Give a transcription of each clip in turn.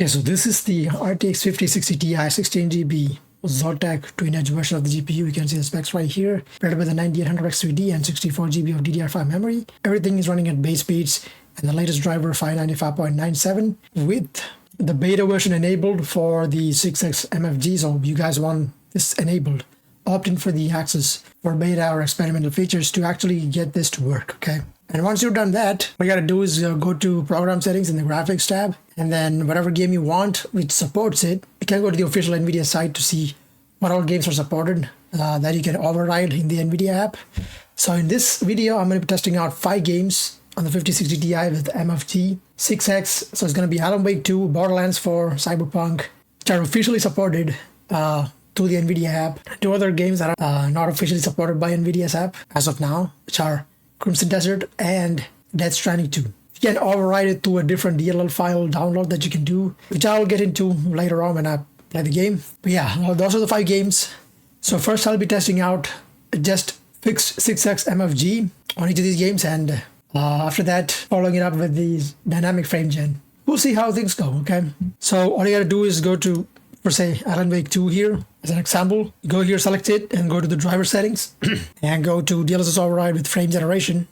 Okay, so this is the RTX 5060 Ti 16 GB Zotac twin-edge version of the GPU. You can see the specs right here. Paired with a 9800X 3D and 64 GB of DDR5 memory. Everything is running at base speeds and the latest driver 595.97 with the beta version enabled for the 6X MFG. So you guys want this enabled. Opt in for the access for beta or experimental features to actually get this to work, okay? And once you've done that, what you gotta do is go to program settings in the graphics tab, and then whatever game you want which supports it, you can go to the official NVIDIA site to see what all games are supported that you can override in the NVIDIA app. So in this video, I'm gonna be testing out 5 games on the 5060 Ti with MFG 6X. So it's gonna be Alan Wake 2, Borderlands 4, Cyberpunk, which are officially supported through the NVIDIA app. 2 other games that are not officially supported by NVIDIA's app as of now, which are Crimson Desert and Death Stranding 2. You can override it to a different DLL file download that you can do, which I'll get into later on when I play the game. But yeah, those are the 5 games. So first I'll be testing out just fixed 6X MFG on each of these games, and after that following it up with the dynamic frame gen. We'll see how things go, okay? So all you gotta do is go to, for say, Alan Wake 2 here as an example. Go here, select it, and go to the driver settings and go to DLSS override with frame generation.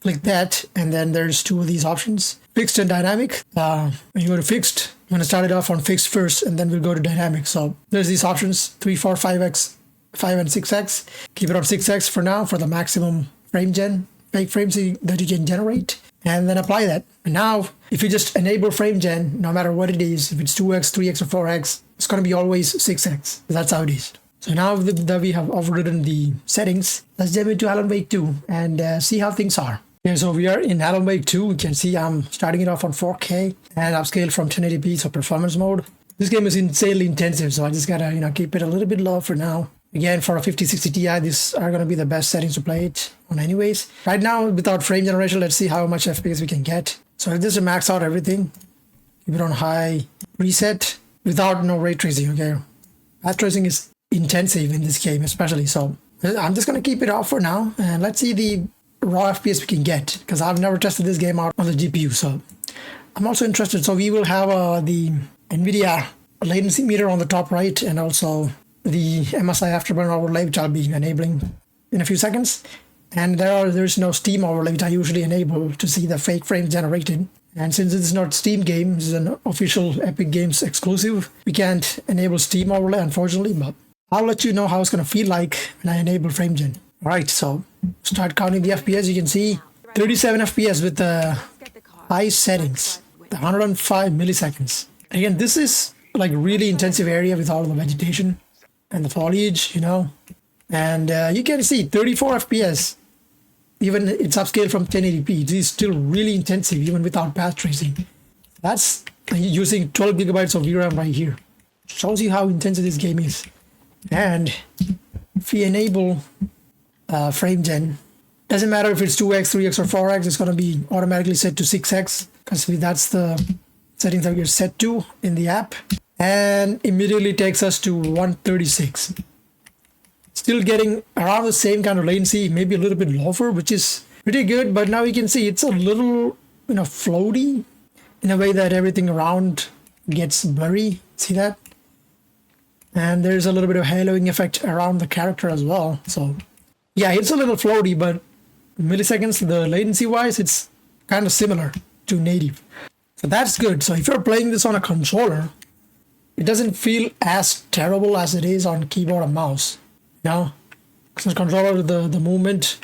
Click that, and then there's 2 of these options, fixed and dynamic. When you go to fixed, I'm gonna start it off on fixed first, and then we'll go to dynamic. So there's these options, 3, 4, 5X, 5 and 6X. Keep it on 6X for now for the maximum frame gen, fake frames that you can generate, and then apply that. And now, if you just enable frame gen, no matter what it is, if it's 2X, 3X, or 4X, it's gonna be always 6X. That's how it is. So now that we have overridden the settings, let's jump into Alan Wake 2 and see how things are. Okay, so we are in Alan Wake 2. You can see I'm starting it off on 4K and upscaled from 1080p, so performance mode. This game is insanely intensive, so I just gotta keep it a little bit low for now. Again, for a 5060 Ti, these are gonna be the best settings to play it on anyways. Right now, without frame generation, let's see how much FPS we can get. So just to max out everything, keep it on high preset without no ray tracing, okay? Ray tracing is intensive in this game, especially, so I'm just gonna keep it off for now, and let's see the raw FPS we can get, because I've never tested this game out on the GPU, so I'm also interested. So we will have the NVIDIA latency meter on the top right, and also the MSI Afterburn overlay, which I'll be enabling in a few seconds. And there's no Steam overlay, which I usually enable to see the fake frames generated. And since it's not Steam game, this is an official Epic Games exclusive, we can't enable Steam overlay, unfortunately, but I'll let you know how it's gonna feel like when I enable frame gen. Alright, so start counting the FPS. You can see 37 FPS with the high settings, the 105 milliseconds. Again, this is like really intensive area with all the vegetation and the foliage, and you can see 34 FPS. Even it's upscaled from 1080p. It is still really intensive even without path tracing. That's using 12 gigabytes of VRAM right here. Shows you how intensive this game is. And if we enable frame gen, doesn't matter if it's 2X, 3X, or 4X, it's going to be automatically set to 6X, because that's the settings that we're set to in the app, and immediately takes us to 136. Still getting around the same kind of latency, maybe a little bit lower, which is pretty good, but now you can see it's a little floaty in a way that everything around gets blurry. See that? And there's a little bit of haloing effect around the character as well. So yeah, it's a little floaty, but milliseconds, the latency wise, it's kind of similar to native. So that's good. So if you're playing this on a controller, it doesn't feel as terrible as it is on keyboard and mouse. Because on controller, the movement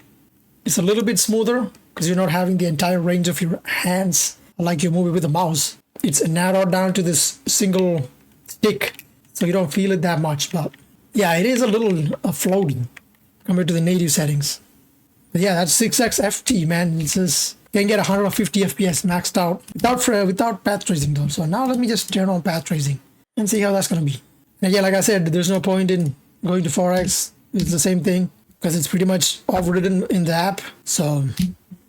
is a little bit smoother because you're not having the entire range of your hands like you move it with a mouse. It's narrowed down to this single stick, so you don't feel it that much. But yeah, it is a little floating compared to the native settings. But yeah, that's 6X FT, man. It says you can get 150 FPS maxed out without path tracing though. So now let me just turn on path tracing and see how that's gonna be. And again, like I said, there's no point in going to 4X. It's the same thing because it's pretty much overridden in the app. So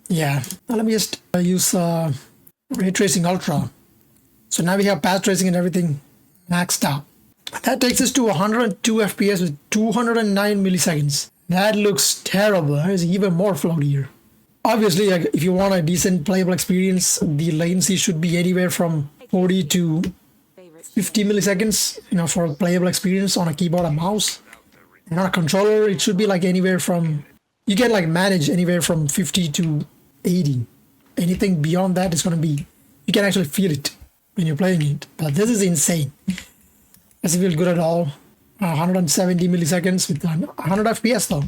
yeah, now let me just use ray tracing ultra. So now we have path tracing and everything maxed out. That takes us to 102 FPS with 209 milliseconds. That looks terrible. It's even more floaty here. Obviously, if you want a decent playable experience, the latency should be anywhere from 40 to 50 milliseconds, for a playable experience on a keyboard and mouse. And on a controller, it should be like anywhere from, you can like manage anywhere from 50 to 80. Anything beyond that is going to be, you can actually feel it when you're playing it. But this is insane. Doesn't feel good at all. 170 milliseconds with 100 FPS though.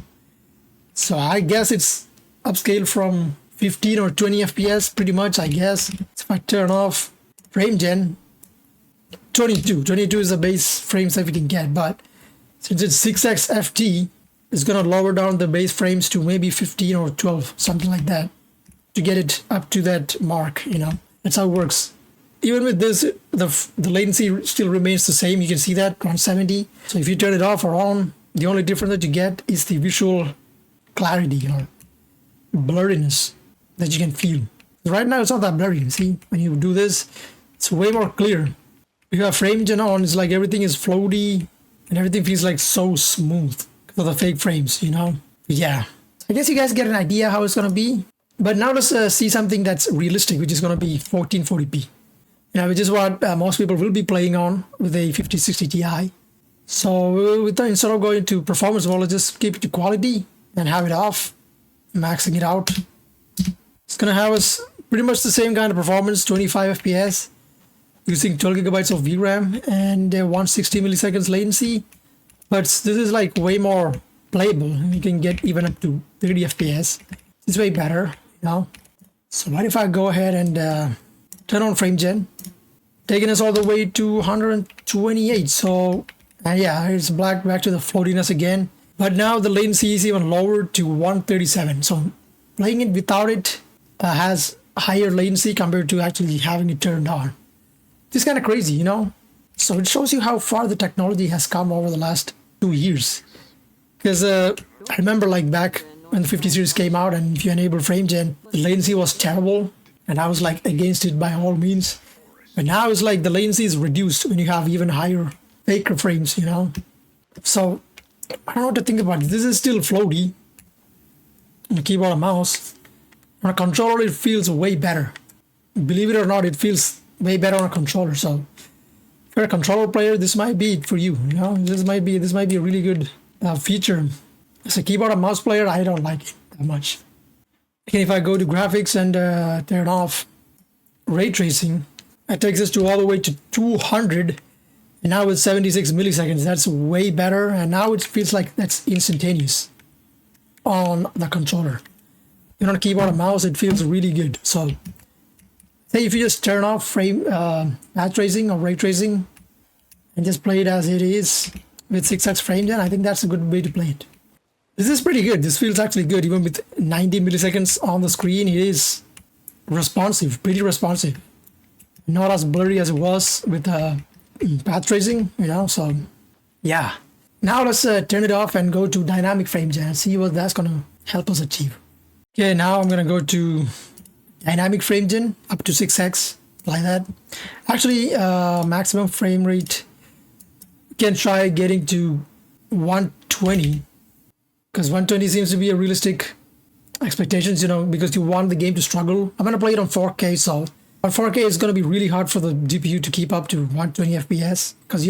So I guess it's upscaled from 15 or 20 FPS pretty much, I guess. So if I turn off frame gen, 22 is the base frames that we can get, but since it's 6x FT, it's gonna lower down the base frames to maybe 15 or 12, something like that, to get it up to that mark. That's how it works. Even with this, the latency still remains the same. You can see that 170. So if you turn it off or on, the only difference that you get is the visual clarity or blurriness that you can feel. Right now it's not that blurry. See, when you do this, it's way more clear. If you have frame gen on, it's like everything is floaty and everything feels like so smooth because of the fake frames, Yeah, I guess you guys get an idea how it's gonna be. But now let's see something that's realistic, which is gonna be 1440p. Which is what most people will be playing on with a 5060 Ti. So instead of going to performance, let's just keep it to quality and have it off, maxing it out. It's gonna have us pretty much the same kind of performance, 25 FPS, using 12 gigabytes of VRAM and 160 milliseconds latency. But this is like way more playable. You can get even up to 30 FPS. It's way better, So what if I go ahead and turn on frame gen, taking us all the way to 128. So yeah, it's back to the floatiness again. But now the latency is even lowered to 137. So playing it without it has higher latency compared to actually having it turned on. It's kind of crazy, So it shows you how far the technology has come over the last 2 years. Because I remember like back when the 50 series came out, and if you enable frame gen, the latency was terrible. And I was like against it by all means. But now it's like the latency is reduced when you have even higher faker frames, So I don't know what to think about it. This is still floaty on the keyboard and mouse. On a controller, it feels way better. Believe it or not, it feels way better on a controller. So if you're a controller player, this might be it for you. This might be a really good feature. As a keyboard and mouse player, I don't like it that much. Again, if I go to graphics and turn off ray tracing, that takes us to all the way to 200. And now with 76 milliseconds, that's way better. And now it feels like that's instantaneous on the controller. On a keyboard and mouse, it feels really good. So say if you just turn off frame path tracing or ray tracing and just play it as it is with 6x frame gen, I think that's a good way to play it. This is pretty good. This feels actually good. Even with 90 milliseconds on the screen, it is responsive, pretty responsive. Not as blurry as it was with path tracing, so yeah. Now let's turn it off and go to dynamic frame gen and see what that's going to help us achieve. Okay, now I'm going to go to dynamic frame gen up to 6x, like that. Actually, maximum frame rate, you can try getting to 120, because 120 seems to be a realistic expectations, because you want the game to struggle. I'm going to play it on 4K, so on 4K it's going to be really hard for the GPU to keep up to 120 FPS, because,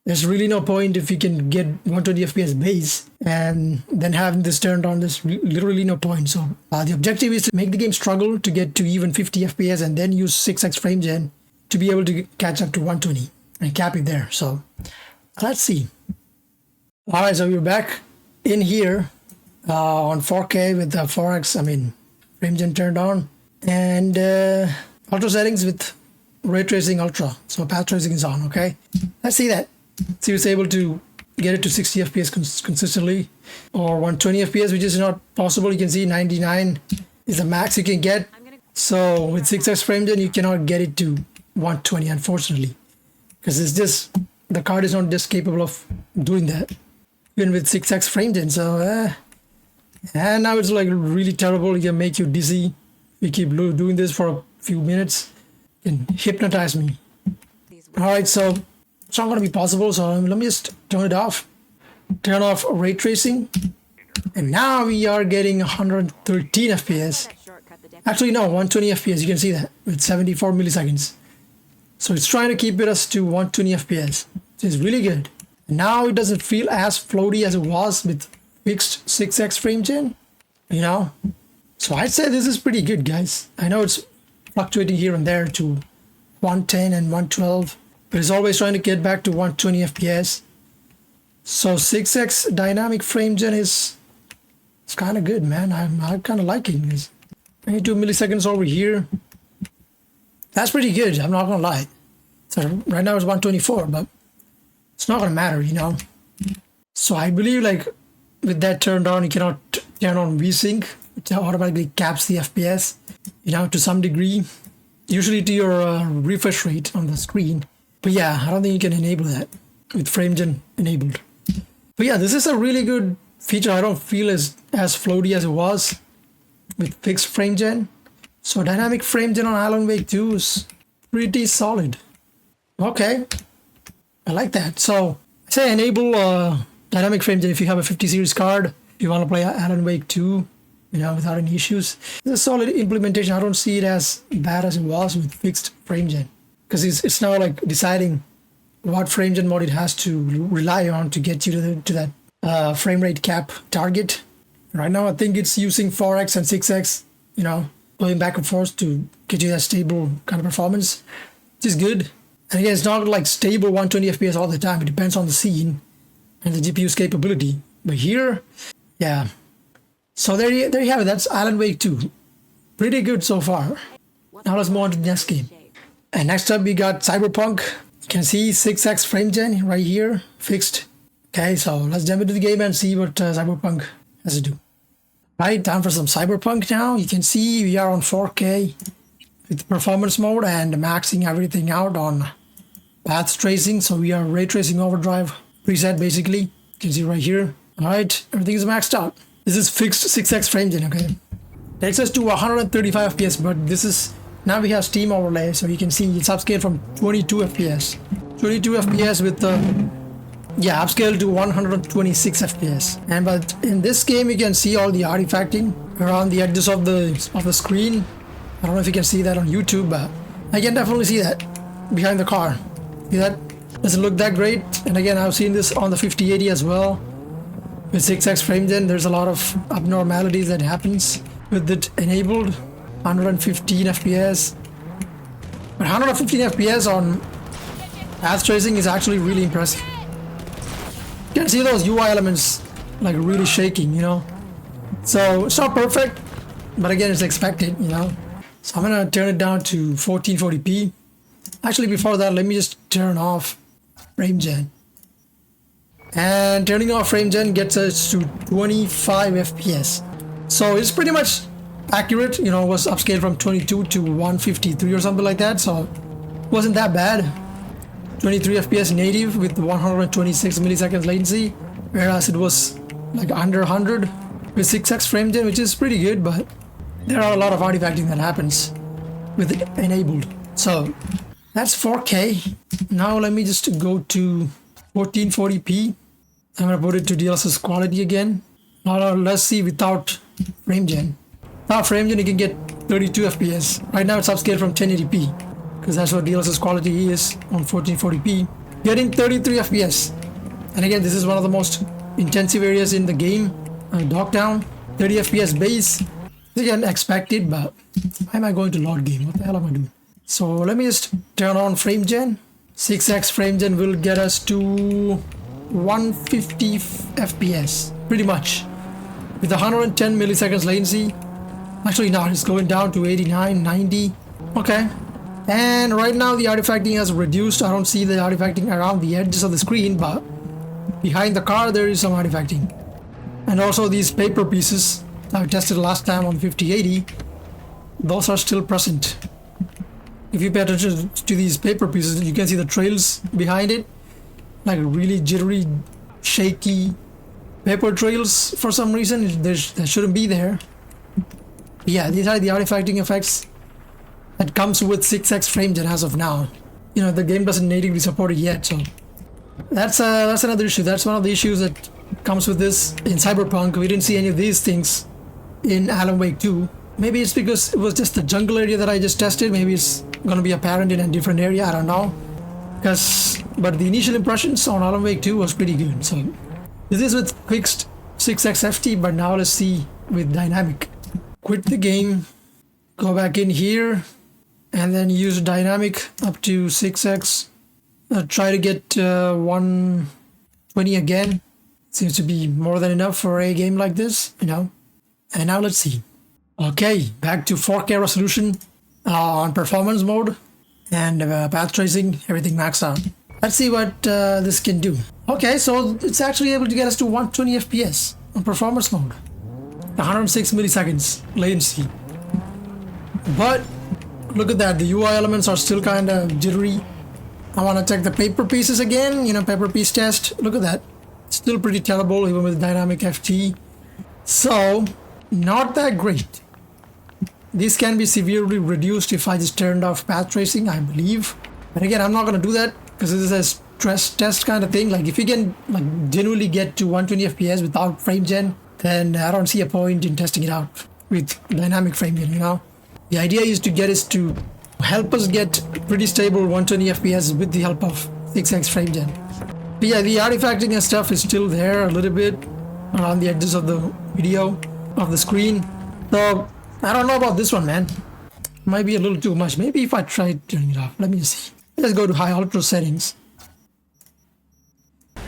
there's really no point if you can get 120 FPS base and then having this turned on. There's literally no point. So the objective is to make the game struggle to get to even 50 FPS and then use 6x frame gen to be able to catch up to 120 and cap it there. So let's see. All right, so we're back in here on 4K with the 4x, frame gen turned on, and ultra settings with ray tracing ultra. So path tracing is on. Okay, let's see that. See if it's able to get it to 60 FPS consistently, or 120 FPS, which is not possible. You can see 99 is the max you can get. So with 6x frame gen, you cannot get it to 120, unfortunately, because it's just, the card is not just capable of doing that, even with 6x frame gen. So and now it's like really terrible. It can make you dizzy. You keep doing this for a few minutes, it can hypnotize me. All right, so it's not going to be possible, so let me just turn it off. Turn off ray tracing. And now we are getting 113 FPS. Actually, no, 120 FPS. You can see that with 74 milliseconds. So it's trying to keep it us to 120 FPS, which is really good. Now it doesn't feel as floaty as it was with fixed 6x frame gen, you know. So I'd say this is pretty good, guys. I know it's fluctuating here and there to 110 and 112, but it's always trying to get back to 120 FPS. So 6x dynamic frame gen it's kind of good, man. I'm kind of liking this. 22 milliseconds over here. That's pretty good, I'm not gonna lie. So right now it's 124, but it's not gonna matter, you know. So I believe like with that turned on, you cannot turn on VSync, which automatically caps the FPS, you know, to some degree. Usually to your refresh rate on the screen. But yeah, I don't think you can enable that with FrameGen enabled. But yeah, this is a really good feature. I don't feel as floaty as it was with fixed FrameGen. So dynamic FrameGen on Alan Wake 2 is pretty solid. Okay, I like that. So I say enable dynamic FrameGen if you have a 50 series card, if you want to play Alan Wake 2, you know, without any issues. It's a solid implementation. I don't see it as bad as it was with fixed FrameGen, because it's now like deciding what FrameGen mode it has to rely on to get you to that frame rate cap target. Right now, I think it's using 4x and 6x, you know, going back and forth to get you that stable kind of performance, which is good. And again, it's not like stable 120 FPS all the time. It depends on the scene and the GPU's capability. But here, yeah. So there you have it. That's Alan Wake 2. Pretty good so far. Now let's move on to the next game. And next up, we got Cyberpunk. You can see 6x frame gen right here, fixed. Okay, so let's jump into the game and see what Cyberpunk has to do. Right, time for some Cyberpunk now. You can see we are on 4K with performance mode and maxing everything out on path tracing. So we are ray tracing overdrive preset basically. You can see right here. All right, everything is maxed out. This is fixed 6x frame gen, okay? Takes us to 135 FPS, but this is, now we have Steam overlay, so you can see it's upscaled from 22 FPS. 22 FPS with the, yeah, upscaled to 126 FPS. And but in this game, you can see all the artifacting around the edges of the screen. I don't know if you can see that on YouTube, but I can definitely see that behind the car. See that? Doesn't look that great. And again, I've seen this on the 5080 as well. With 6x frame gen, there's a lot of abnormalities that happens with it enabled. 115 FPS. But 115 FPS on path tracing is actually really impressive. You can see those UI elements like really shaking, you know. So it's not perfect, but again, it's expected, you know. So I'm gonna turn it down to 1440p. Actually, before that, let me just turn off frame gen. And turning off frame gen gets us to 25 FPS. So it's pretty much accurate, you know, it was upscaled from 22 to 153 or something like that, so it wasn't that bad. 23 FPS native with 126 milliseconds latency, whereas it was like under 100 with 6x frame gen, which is pretty good, but there are a lot of artifacting that happens with it enabled. So that's 4K. Now let me just go to 1440p. I'm gonna put it to DLSS quality again. Now let's see without frame gen. Without frame gen, you can get 32 FPS. Right now it's upscaled from 1080p because that's what DLSS quality is on 1440p. Getting 33 FPS. And again, this is one of the most intensive areas in the game. Dockdown, 30 FPS base. Again, expected, but why am I going to load game? What the hell am I doing? So let me just turn on frame gen. 6x frame gen will get us to 150 FPS, pretty much. With 110 milliseconds latency. Actually, no, it's going down to 89, 90. Okay. And right now the artifacting has reduced. I don't see the artifacting around the edges of the screen, but behind the car there is some artifacting. And also these paper pieces I tested last time on 5080, those are still present. If you pay attention to these paper pieces, you can see the trails behind it, like really jittery, shaky paper trails for some reason. That shouldn't be there. Yeah, these are the artifacting effects that comes with 6x frame gen as of now. You know, the game doesn't natively support it yet, so that's another issue. That's one of the issues that comes with this in Cyberpunk. We didn't see any of these things in Alan Wake 2. Maybe it's because it was just the jungle area that I just tested. Maybe it's gonna be apparent in a different area. I don't know. But the initial impressions on Alan Wake 2 was pretty good. So this is with fixed 6x FT, but now let's see with dynamic. Quit the game, go back in here, and then use dynamic up to 6x. Try to get 120 again. Seems to be more than enough for a game like this, you know. And now let's see. Okay, back to 4K resolution on performance mode and path tracing, everything maxed out. Let's see what this can do. Okay, so it's actually able to get us to 120 FPS on performance mode. 106 milliseconds latency. But look at that, the UI elements are still kind of jittery. I want to check the paper pieces again, you know, paper piece test. Look at that. Still pretty terrible even with dynamic FT. So, not that great. This can be severely reduced if I just turned off path tracing, I believe. But again, I'm not going to do that because this is a stress test kind of thing. Like if you can like genuinely get to 120 FPS without frame gen, then I don't see a point in testing it out with dynamic frame gen, you know. The idea is to get us to help us get pretty stable 120 FPS with the help of 6x frame gen. But yeah, the artifacting and stuff is still there a little bit around the edges of the video, of the screen. So I don't know about this one, man. Might be a little too much. Maybe if I try turning it off. Let me see. Let's go to high ultra settings.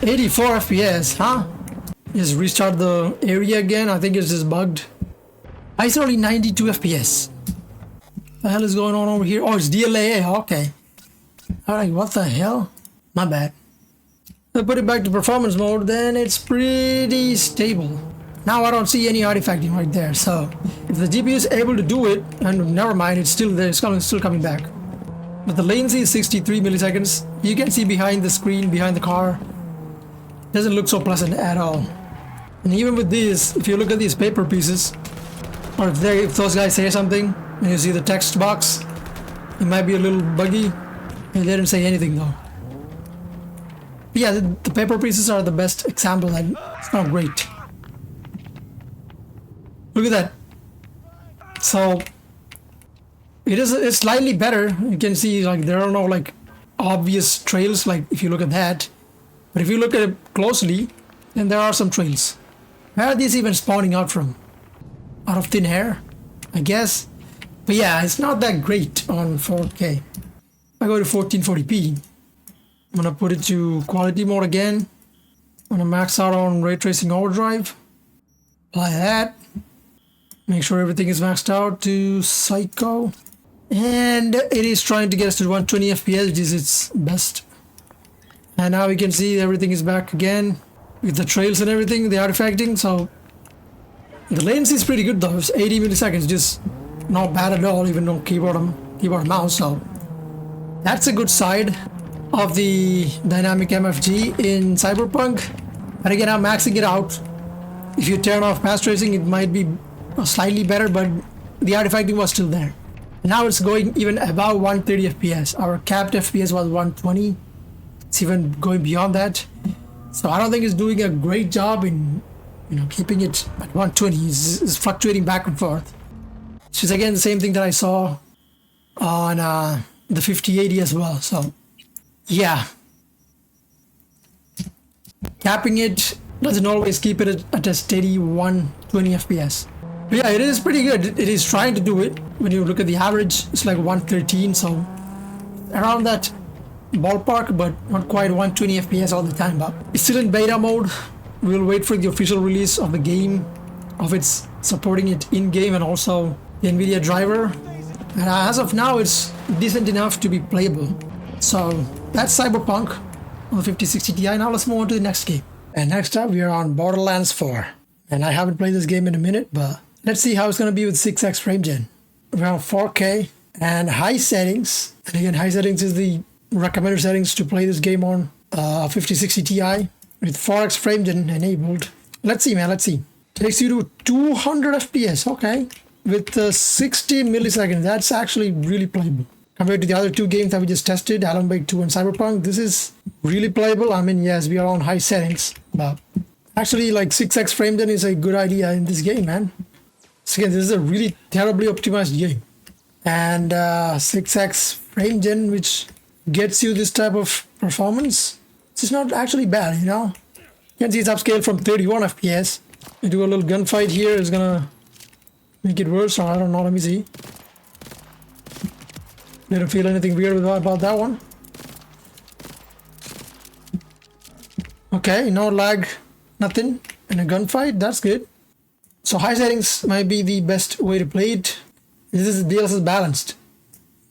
84 FPS, huh? Just restart the area again. I think it's just bugged. It's only 92 FPS. What the hell is going on over here? Oh, it's DLA. Okay. Alright, what the hell? My bad. If I put it back to performance mode, then it's pretty stable. Now I don't see any artifacting right there. So if the GPU is able to do it, and never mind, it's still there. It's still coming back. But the latency is 63 milliseconds. You can see behind the screen, behind the car. Doesn't look so pleasant at all. And even with these, if you look at these paper pieces, or if those guys say something, and you see the text box, it might be a little buggy. They didn't say anything though. But yeah, the paper pieces are the best example, and it's not great. Look at that. So it's slightly better. You can see like there are no like obvious trails, like if you look at that. But if you look at it closely, then there are some trails. Where are these even spawning out from? Out of thin air, I guess. But yeah, it's not that great on 4K. I go to 1440p. I'm gonna put it to quality mode again. I'm gonna max out on ray tracing overdrive. Apply that. Make sure everything is maxed out to Psycho. And it is trying to get us to 120 FPS, which is its best. And now we can see everything is back again with the trails and everything, the artifacting. So the latency is pretty good though. It's 80 milliseconds, just not bad at all, even though keyboard and mouse. So that's a good side of the dynamic MFG in Cyberpunk. But again, I'm maxing it out. If you turn off path tracing, it might be slightly better, but the artifacting was still there. Now it's going even above 130 FPS. Our capped FPS was 120. It's even going beyond that. So I don't think it's doing a great job in, you know, keeping it at 120. It's fluctuating back and forth. Which is again the same thing that I saw on the 5080 as well. So yeah, capping it doesn't always keep it at a steady 120 FPS. But yeah, it is pretty good. It is trying to do it. When you look at the average, it's like 113, so around that ballpark, but not quite 120 FPS all the time. But it's still in beta mode. We'll wait for the official release of the game, of its supporting it in-game and also the NVIDIA driver. And as of now, it's decent enough to be playable. So that's Cyberpunk on the 5060 Ti. Now let's move on to the next game. And next up, we are on Borderlands 4. And I haven't played this game in a minute, but let's see how it's going to be with 6x frame gen. We're on 4K and high settings. And again, high settings is the recommended settings to play this game on 5060 Ti with 4x frame gen enabled. Let's see, man, let's see. Takes you to 200 FPS, okay. With 60 milliseconds, that's actually really playable. Compared to the other two games that we just tested, Alan Wake 2 and Cyberpunk, this is really playable. I mean, yes, we are on high settings, but actually like 6x frame gen is a good idea in this game, man. So again, this is a really terribly optimized game. and 6x frame gen, which gets you this type of performance. It's not actually bad, you know. You can see it's upscaled from 31 FPS. You do a little gunfight here, it's gonna make it worse, or I don't know, let me see. Didn't feel anything weird about that one. Okay, no lag, nothing in a gunfight, that's good. So high settings might be the best way to play it. This is DLSS balanced,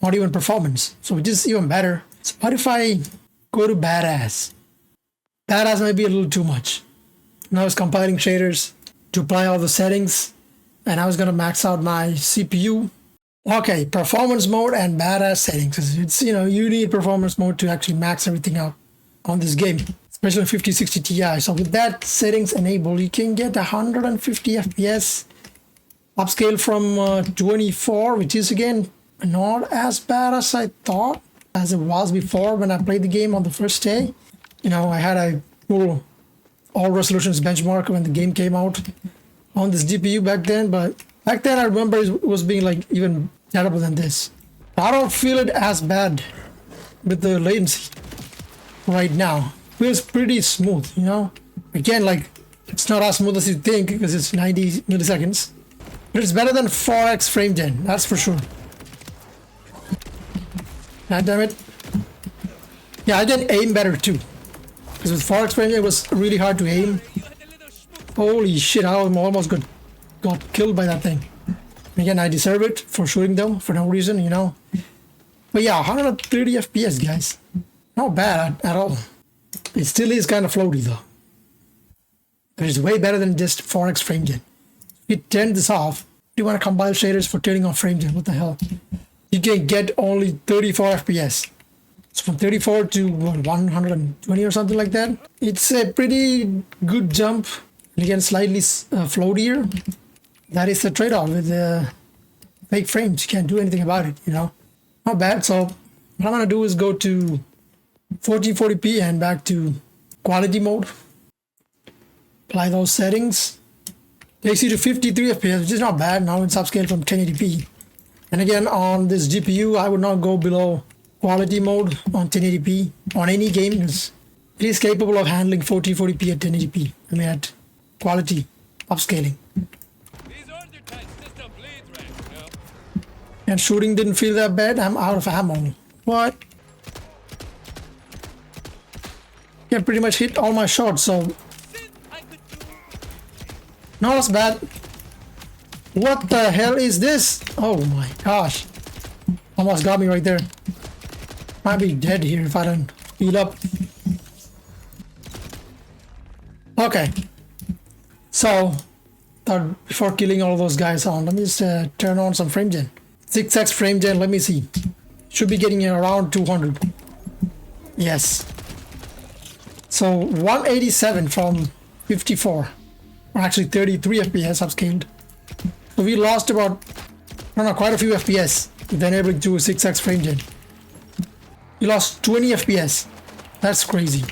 not even performance, so which is even better. So what if I go to badass? Badass might be a little too much. Now it's compiling shaders to apply all the settings, and I was gonna max out my CPU. Okay, performance mode and badass settings. It's, you know, you need performance mode to actually max everything out on this game, especially 5060 Ti. So with that settings enabled, you can get 150 FPS, upscale from 24, which is again not as bad as I thought, as it was before when I played the game on the first day. You know, I had a full all resolutions benchmark when the game came out on this GPU back then, but back then I remember it was being like even terrible than this. I don't feel it as bad with the latency right now. Feels pretty smooth, you know. Again, like, it's not as smooth as you think because it's 90 milliseconds, but it's better than 4x frame gen, that's for sure. God damn it. Yeah, I can aim better too, because with 4x frame gen it was really hard to aim. Holy shit, I almost got killed by that thing. Again, I deserve it for shooting them for no reason, you know. But yeah, 130 FPS, guys. Not bad at all. It still is kind of floaty though. But it's way better than just 4x frame gen. If you turn this off, you want to compile shaders for turning off frame gen, what the hell? You can get only 34 FPS. So from 34 to what, 120 or something like that. It's a pretty good jump. And again, slightly floatier. That is the trade-off with the fake frames. You can't do anything about it, you know. Not bad. So what I'm gonna do is go to 1440p and back to quality mode. Apply those settings. Takes you to 53 FPS, which is not bad. Now it's upscaled from 1080p. And again, on this GPU, I would not go below quality mode on 1080p on any game. It is capable of handling 1440p at 1080p. I mean, at quality upscaling. And shooting didn't feel that bad. I'm out of ammo. What? Yeah, pretty much hit all my shots, so not as bad. What the hell is this? Oh my gosh. Almost got me right there. Might be dead here if I don't heal up. Okay. So, before killing all those guys on, let me just turn on some frame gen. 6x frame gen, let me see. Should be getting around 200. Yes. So 187 from 54. Or actually 33 FPS upscaled. So we lost about, I don't know, quite a few FPS with enabling to 6x frame gen. We lost 20 FPS. That's crazy.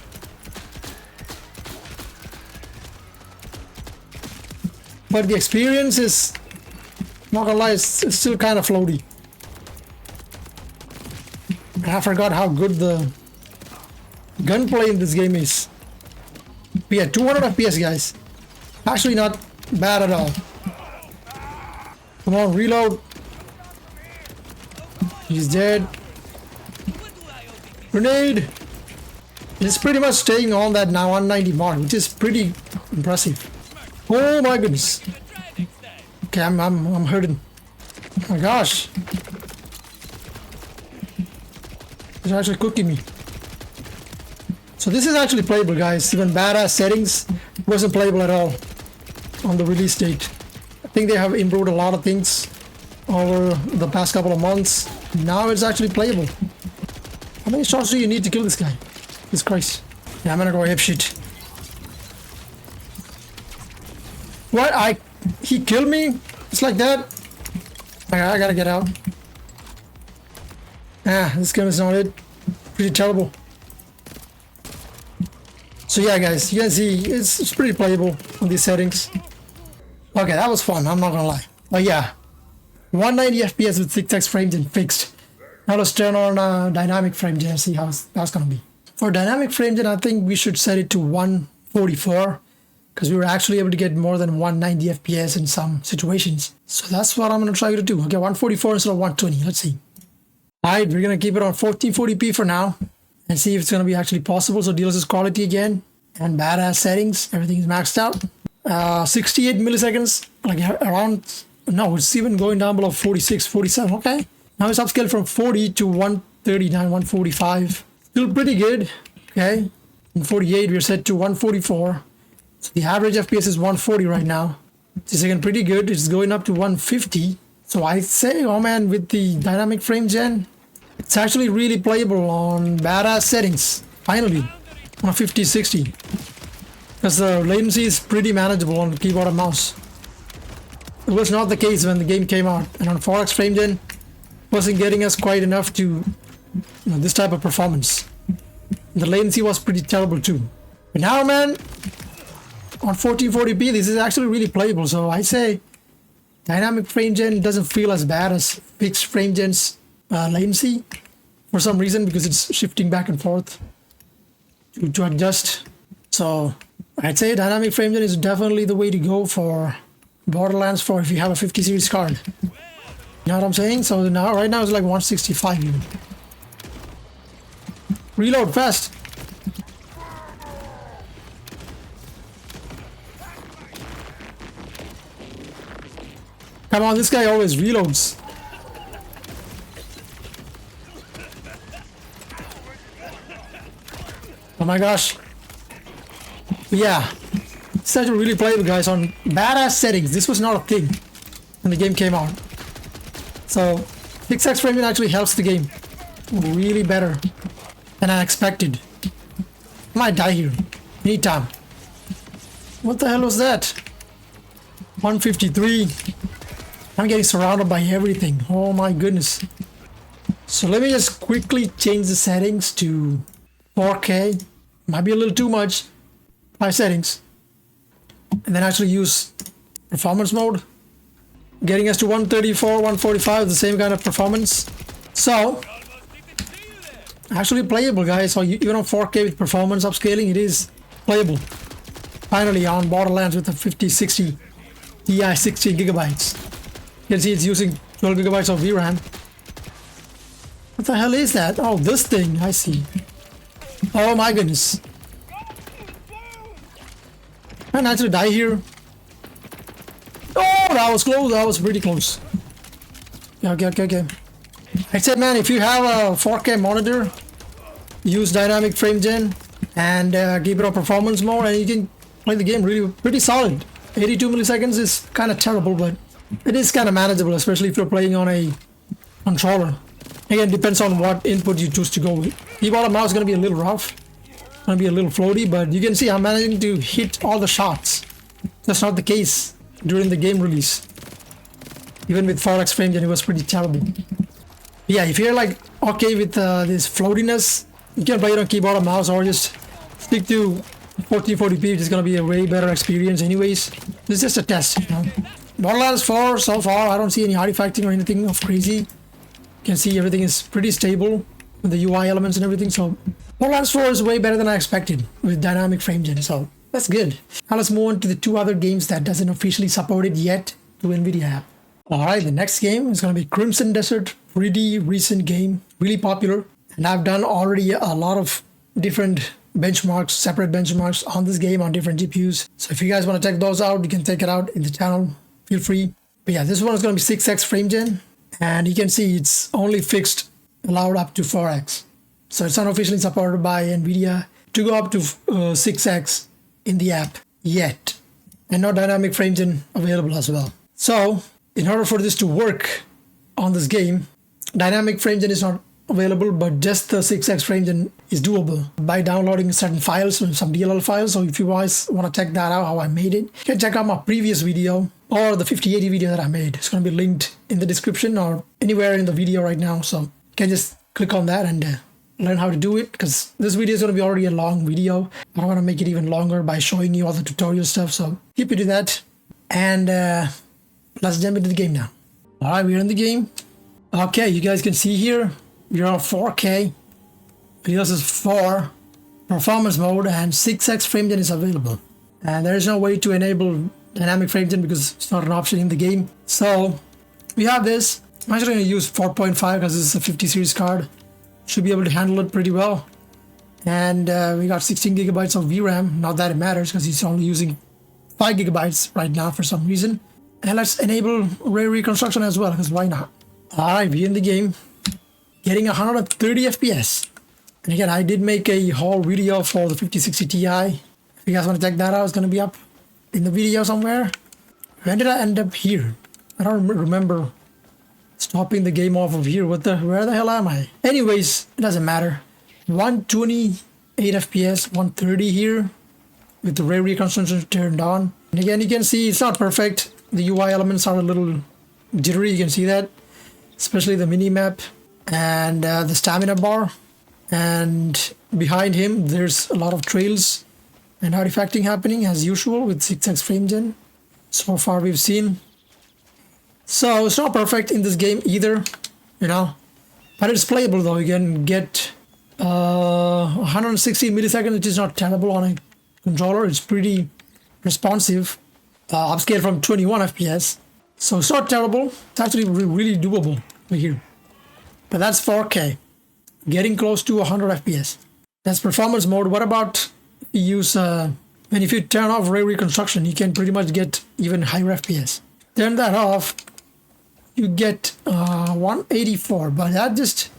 But the experience is, not gonna lie, it's still kind of floaty. I forgot how good the gunplay in this game is. But yeah, 200 FPS, guys. Actually not bad at all. Come on, reload. He's dead. Grenade. It's pretty much staying on that now 190 mark, which is pretty impressive. Oh my goodness. Okay, I'm hurting. Oh my gosh. It's actually cooking me. So this is actually playable, guys. Even badass settings wasn't playable at all on the release date. I think they have improved a lot of things over the past couple of months. Now it's actually playable. How many shots do you need to kill this guy? Jesus Christ. Yeah, I'm gonna go apeshit. What? He killed me? Just like that? I gotta get out. Ah, this gun is not it. Pretty terrible. So yeah, guys, you can see it's pretty playable on these settings. Okay, that was fun, I'm not gonna lie. But yeah, 190 FPS with 6x frame gen fixed. Now let's turn on dynamic frame gen and see how that's gonna be. For dynamic frame gen, I think we should set it to 144 because we were actually able to get more than 190 FPS in some situations. So that's what I'm gonna try to do. Okay, 144 instead of 120. Let's see. Alright, we're gonna keep it on 1440p for now and see if it's gonna be actually possible. So DLSS quality again and badass settings. Everything is maxed out. 68 milliseconds, like around, no, it's even going down below 46, 47. Okay. Now it's upscaled from 40 to 139, 145. Still pretty good. Okay. In 48, we're set to 144. So the average FPS is 140 right now. It's again pretty good. It's going up to 150. So I say, oh man, with the dynamic frame gen, it's actually really playable on badass settings. Finally, on a 5060. Because the latency is pretty manageable on the keyboard and mouse. It was not the case when the game came out. And on 4x frame gen, wasn't getting us quite enough to this type of performance. The latency was pretty terrible too. But now, man, on 1440p, this is actually really playable. So I say dynamic frame gen doesn't feel as bad as fixed frame gen's latency for some reason, because it's shifting back and forth to adjust. So I'd say dynamic frame gen is definitely the way to go for Borderlands 4 if you have a 50 series card. You know what I'm saying? So now, right now it's like 165 even. Reload fast. Come on, this guy always reloads. Oh my gosh. Yeah. It's actually really playable, guys, on badass settings. This was not a thing when the game came out. So 6x frame gen actually helps the game really better than I expected. I might die here anytime. What the hell was that? 153. I'm getting surrounded by everything. Oh my goodness. So let me just quickly change the settings to 4K. Might be a little too much. 5 settings. And then actually use performance mode. Getting us to 134, 145, the same kind of performance. So, actually playable, guys. So even on 4K with performance upscaling, it is playable. Finally on Borderlands with a 5060 Ti 16 gigabytes. You can see it's using 12 gigabytes of VRAM. What the hell is that? Oh, this thing. I see. Oh my goodness. Can I actually die here? Oh, that was close. That was pretty close. Okay. I said, man, if you have a 4K monitor, use dynamic frame gen and keep it on performance mode, and you can play the game really pretty solid. 82 milliseconds is kind of terrible, but it is kind of manageable, especially if you're playing on a controller. Again, depends on what input you choose to go with. Keyboard and mouse is going to be a little rough. Going to be a little floaty, but you can see I'm managing to hit all the shots. That's not the case during the game release. Even with 4x frame gen, it was pretty terrible. Yeah, if you're like okay with this floatiness, you can play it on keyboard and mouse, or just stick to 1440p. It's gonna be a way better experience anyways. This is just a test, you know. Borderlands 4 so far, I don't see any artifacting or anything of crazy. You can see everything is pretty stable with the UI elements and everything. So Borderlands 4 is way better than I expected with dynamic frame gen. So that's good. Now let's move on to the 2 other games that doesn't officially support it yet to NVIDIA app. Alright, the next game is going to be Crimson Desert. Pretty recent game, really popular. And I've done already a lot of different benchmarks, separate benchmarks on this game on different GPUs. So if you guys want to check those out, you can check it out in the channel. Feel free. But yeah, this one is going to be 6x frame gen. And you can see it's only fixed, allowed up to 4x. So it's not officially supported by NVIDIA to go up to 6x in the app yet. And no dynamic frame gen available as well. So in order for this to work on this game, dynamic frame gen is not available, but just the 6x frame gen is doable by downloading certain files, some DLL files. So if you guys want to check that out, how I made it, you can check out my previous video or the 5080 video that I made. It's going to be linked in the description or anywhere in the video right now. So you can just click on that and learn how to do it, because this video is going to be already a long video. I don't want to make it even longer by showing you all the tutorial stuff. So keep it to that. And let's jump into the game now. Alright, we're in the game. Okay, you guys can see here, we're on 4K. This is 4 performance mode and 6x frame gen is available. And there is no way to enable dynamic frame gen because it's not an option in the game. So we have this. I'm actually going to use 4.5 because this is a 50 series card. Should be able to handle it pretty well. And we got 16 gigabytes of VRAM. Not that it matters because he's only using 5 gigabytes right now for some reason. And let's enable ray reconstruction as well, because why not? Alright, we're in the game. Getting 130 FPS. And again, I did make a whole video for the 5060 Ti. If you guys want to check that out, it's going to be up in the video somewhere. When did I end up here? I don't remember stopping the game off of here. Where the hell am I? Anyways, it doesn't matter. 128 FPS, 130 here with the ray reconstruction turned on. And again, you can see it's not perfect. The UI elements are a little jittery. You can see that, especially the mini map and the stamina bar. And behind him, there's a lot of trails and artifacting happening as usual with 6x frame gen. So far we've seen. So it's not perfect in this game either, you know, but it's playable though. You can get 160 milliseconds, which is not terrible on a controller. It's pretty responsive, upscaled from 21 FPS. So it's not terrible. It's actually really doable right here. But that's 4K. Getting close to 100 FPS. That's performance mode. What about use if you turn off ray reconstruction, you can pretty much get even higher FPS. Turn that off, you get 184, but that just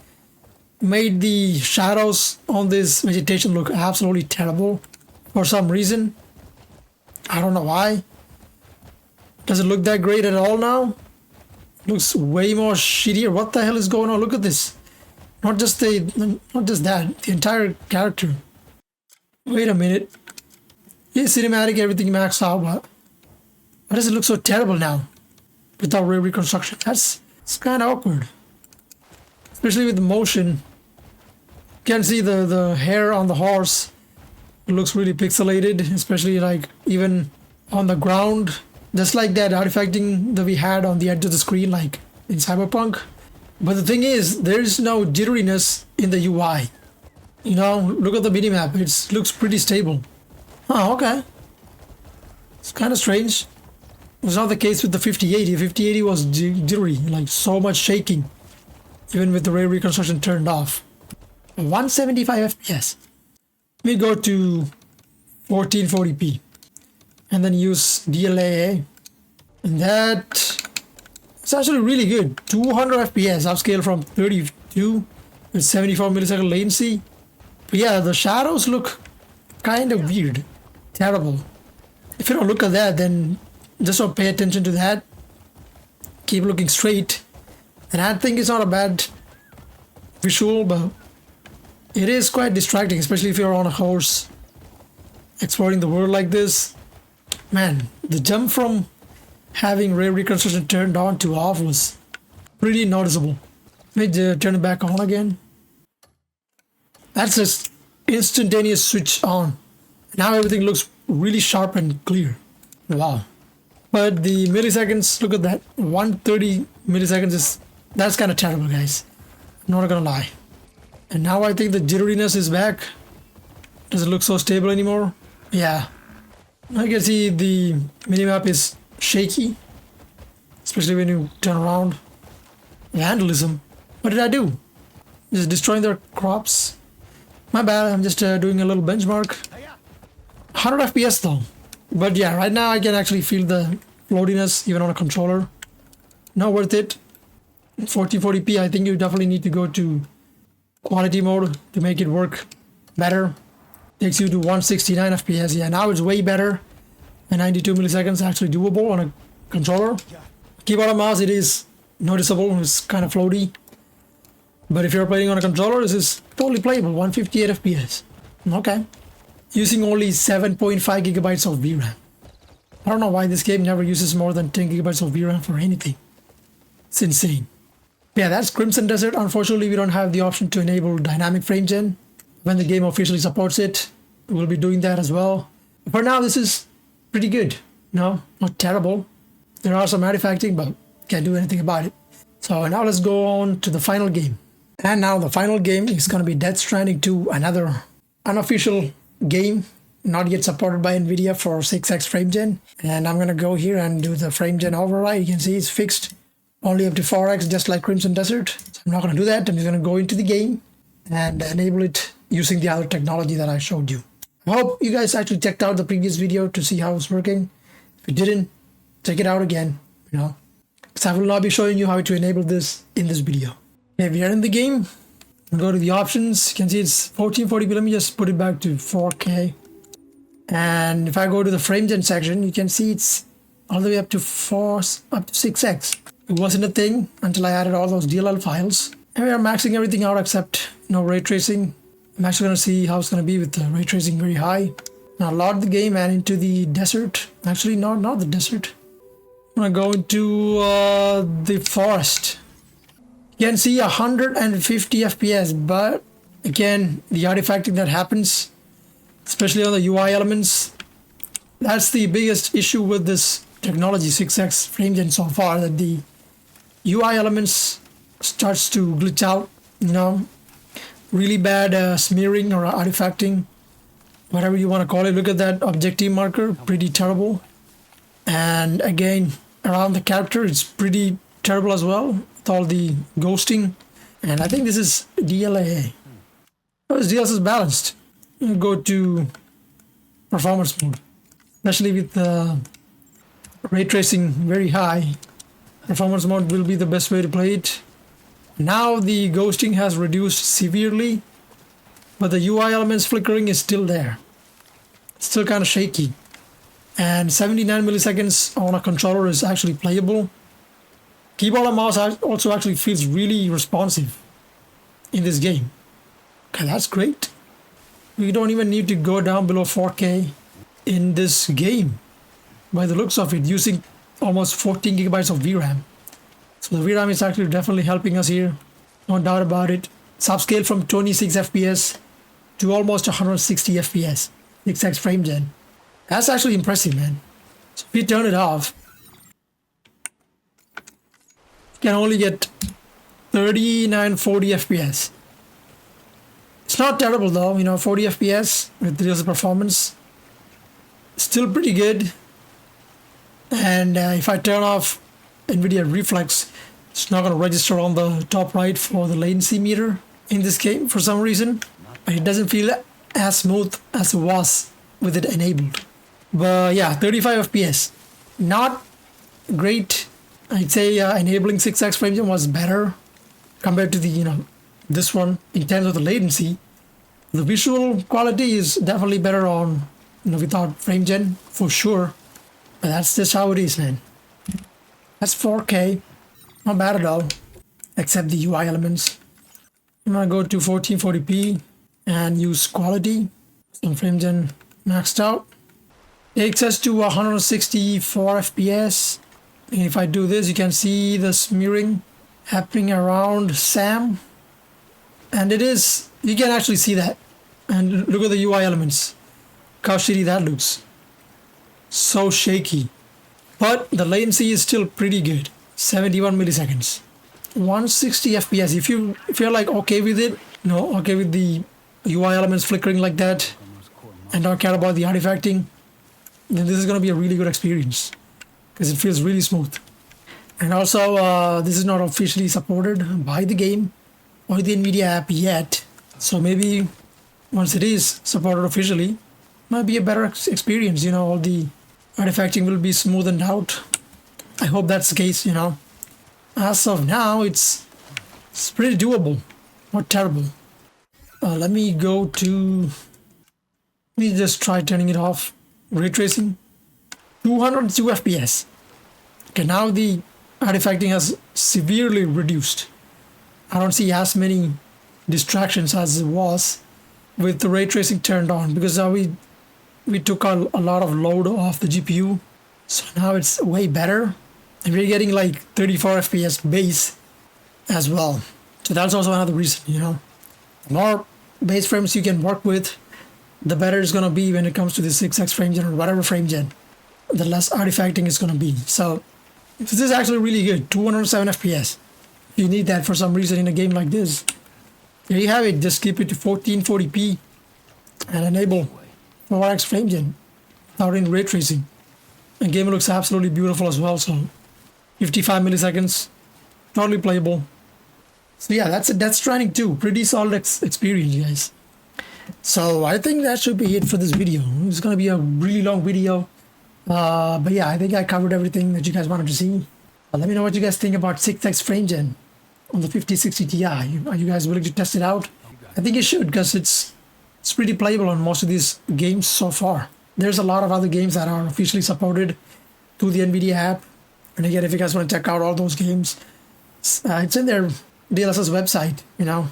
made the shadows on this vegetation look absolutely terrible for some reason. I don't know why. Does it look that great at all now? Looks way more shittier. What the hell is going on? Look at this. Not just that, the entire character. Wait a minute. Yeah, cinematic, everything maxed out, but why does it look so terrible now without ray reconstruction? It's kind of awkward. Especially with the motion. You can see the hair on the horse. It looks really pixelated, especially like even on the ground. Just like that artifacting that we had on the edge of the screen, like in Cyberpunk. But the thing is, there's no jitteriness in the UI. You know, look at the minimap. It looks pretty stable. Oh, okay. It's kind of strange. It was not the case with the 5080. 5080 was jittery, like so much shaking, even with the ray reconstruction turned off. 175 FPS. We go to 1440p and then use DLAA, and that it's actually really good. 200 FPS upscale from 32 with 74 millisecond latency. But yeah, the shadows look kind of weird, terrible. If you don't look at that, then just don't pay attention to that. Keep looking straight. And I think it's not a bad visual, but it is quite distracting, especially if you're on a horse exploring the world like this. Man, the jump from having ray reconstruction turned on to off was pretty noticeable. Let me turn it back on again. That's just instantaneous switch on. Now everything looks really sharp and clear. Wow. But the milliseconds, look at that. 130 milliseconds that's kind of terrible, guys. I'm not gonna lie. And now I think the jitteriness is back. Doesn't look so stable anymore. Yeah. I can see the minimap is shaky, especially when you turn around. Vandalism. What did I do? Just destroying their crops. My bad, I'm just doing a little benchmark. 100 FPS though. But yeah, right now I can actually feel the floatiness even on a controller. Not worth it. 1440p, I think you definitely need to go to quality mode to make it work better. Takes you to 169 FPS. Yeah, now it's way better. And 92 milliseconds actually doable on a controller. Keyboard and mouse, it is noticeable. It's kind of floaty. But if you're playing on a controller, this is totally playable. 158 FPS. Okay. Using only 7.5 gigabytes of VRAM. I don't know why this game never uses more than 10 gigabytes of VRAM for anything. It's insane. Yeah, that's Crimson Desert. Unfortunately, we don't have the option to enable dynamic frame gen. When the game officially supports it, we'll be doing that as well. For now, this is pretty good. No, not terrible. There are some artifacting, but Can't do anything about it. So now let's go on to the final game. And now the final game is going to be Death Stranding 2, another unofficial game, not yet supported by NVIDIA for 6x frame gen. And I'm going to go here and do the frame gen override. You can see it's fixed only up to 4x, just like Crimson Desert. So I'm not going to do that. I'm just going to go into the game and enable it using the other technology that I showed you. I hope you guys actually checked out the previous video to see how it's working. If you didn't, check it out again, because I will not be showing you how to enable this in this video. Okay, we are in the game. Go to the options. You can see it's 1440p. Let me just put it back to 4K. And if I go to the frame gen section, you can see it's all the way up to 6x. It wasn't a thing until I added all those DLL files. And we are maxing everything out except no ray tracing. I'm actually going to see how it's going to be with the ray tracing very high. Now load the game and into the desert. Actually, not the desert. I'm going to go into the forest. You can see 150 FPS, but again, the artifacting that happens, especially on the UI elements, that's the biggest issue with this technology 6x frame gen so far, that the UI elements starts to glitch out, really bad smearing or artifacting, whatever you want to call it. Look at that objective marker, pretty terrible. And again, around the character, it's pretty terrible as well, with all the ghosting. And I think this is DLAA. Oh, this DLS is balanced. You go to performance mode, especially with ray tracing very high. Performance mode will be the best way to play it. Now the ghosting has reduced severely, but the UI elements flickering is still there. It's still kind of shaky. And 79 milliseconds on a controller is actually playable. Keyboard and mouse also actually feels really responsive in this game. Okay, that's great. We don't even need to go down below 4K in this game, by the looks of it, using almost 14 gigabytes of VRAM. So the VRAM is actually definitely helping us here, no doubt about it. It's upscaled from 26 FPS to almost 160 FPS, 6x frame gen. That's actually impressive, man. So if we turn it off, you can only get 3940 FPS. It's not terrible though, 40 FPS with real performance. Still pretty good. And if I turn off NVIDIA Reflex, it's not going to register on the top right for the latency meter in this game for some reason. It doesn't feel as smooth as it was with it enabled. But yeah, 35 FPS. Not great. I'd say enabling 6x frame gen was better compared to the, this one in terms of the latency. The visual quality is definitely better on, without frame gen for sure. But that's just how it is, man. That's 4K. Not bad at all, except the UI elements. I'm gonna go to 1440p and use quality. So frame gen maxed out. Takes us to 164 FPS. And if I do this, you can see the smearing happening around Sam. And you can actually see that. And look at the UI elements. Look how shitty that looks. So shaky. But the latency is still pretty good. 71 milliseconds. 160 FPS. If you're like okay with it, okay with the UI elements flickering like that, and don't care about the artifacting, then this is going to be a really good experience because it feels really smooth. And also, this is not officially supported by the game or the NVIDIA app yet. So maybe once it is supported officially, it might be a better experience. All the artifacting will be smoothened out. I hope that's the case, As of now, it's pretty doable. Not terrible. Let me just try turning it off. Ray tracing. 202 FPS. Okay, now the artifacting has severely reduced. I don't see as many distractions as it was with the ray tracing turned on, because we took a lot of load off the GPU. So now it's way better. And we're getting like 34 FPS base as well. So that's also another reason, The more base frames you can work with, the better it's going to be when it comes to the 6x frame gen or whatever frame gen. The less artifacting is going to be. So This is actually really good, 207 FPS. If you need that for some reason in a game like this, there you have it. Just keep it to 1440p and enable 4x frame gen without any ray tracing. And game looks absolutely beautiful as well. So 55 milliseconds, totally playable. So yeah, that's it. That's Stranding 2. Pretty solid experience, guys. So I think that should be it for this video. It's gonna be a really long video. But yeah, I think I covered everything that you guys wanted to see. Let me know what you guys think about 6x frame gen on the 5060 Ti. Are you guys willing to test it out? I think you should, because it's pretty playable on most of these games so far. There's a lot of other games that are officially supported through the NVIDIA app. And again, if you guys want to check out all those games, it's in their DLSS website, you know.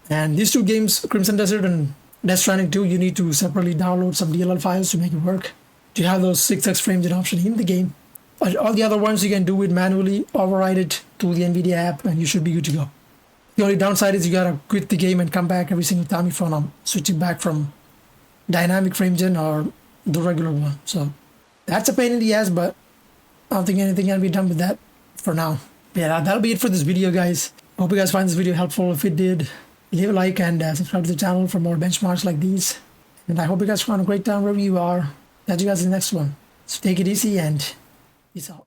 And these two games, Crimson Desert and Death Stranding 2, you need to separately download some DLL files to make it work. To have those 6x frame gen option in the game. But all the other ones you can do it manually, override it through the NVIDIA app, and you should be good to go. The only downside is you gotta quit the game and come back every single time you phone switching back from dynamic frame gen or the regular one. So that's a pain in the ass, but I don't think anything can be done with that for now. Yeah, that'll be it for this video, guys. Hope you guys find this video helpful. If it did, leave a like and subscribe to the channel for more benchmarks like these. And I hope you guys found a great time wherever you are. Catch you guys in the next one. So take it easy and peace out.